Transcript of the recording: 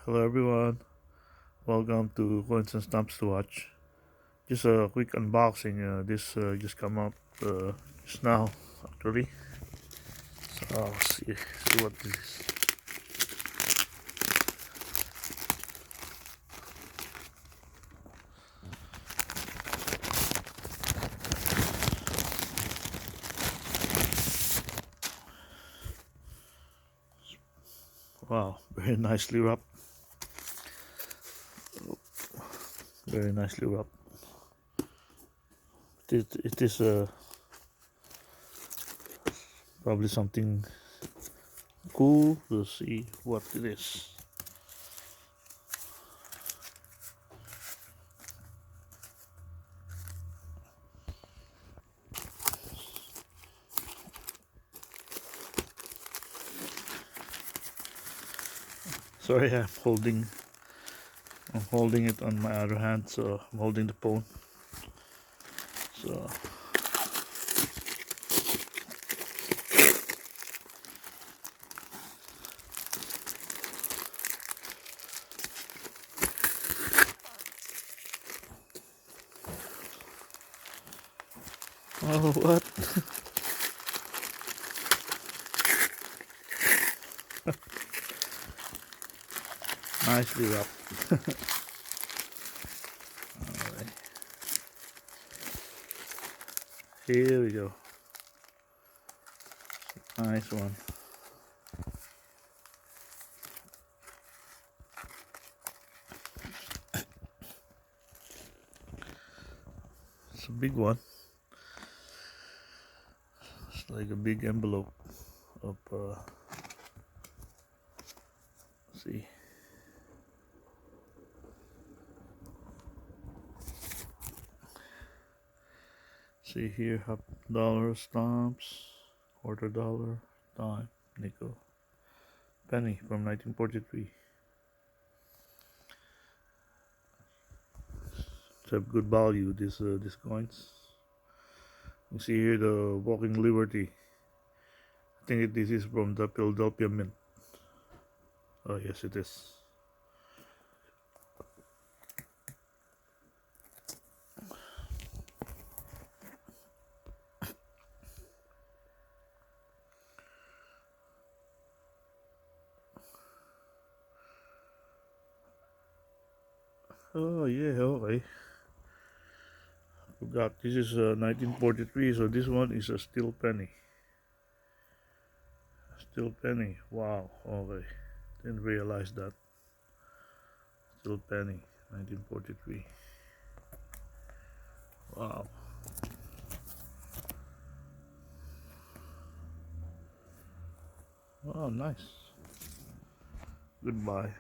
Hello everyone, welcome to Coins and Stamps to Watch. Just a quick unboxing. This just come out just now actually. So see what this is. Wow, very nicely wrapped. Very nicely wrapped. It is probably something cool. We'll see what it is. Sorry, I'm holding it on my other hand, so I'm holding the phone. So oh, what? Nicely wrapped. Alright. Here we go. Nice one. It's a big one. It's like a big envelope of see. See here, $1 stamps, $quarter, dime, nickel, penny from 1943. It's have good value. These coins. You see here the Walking Liberty. I think this is from the Philadelphia Mint. Oh yes, it is. Oh yeah, okay. Forgot this is 1943, so this one is a steel penny. Steel penny. Wow. Okay. Didn't realize that. Steel penny, 1943. Wow. Oh, nice. Goodbye.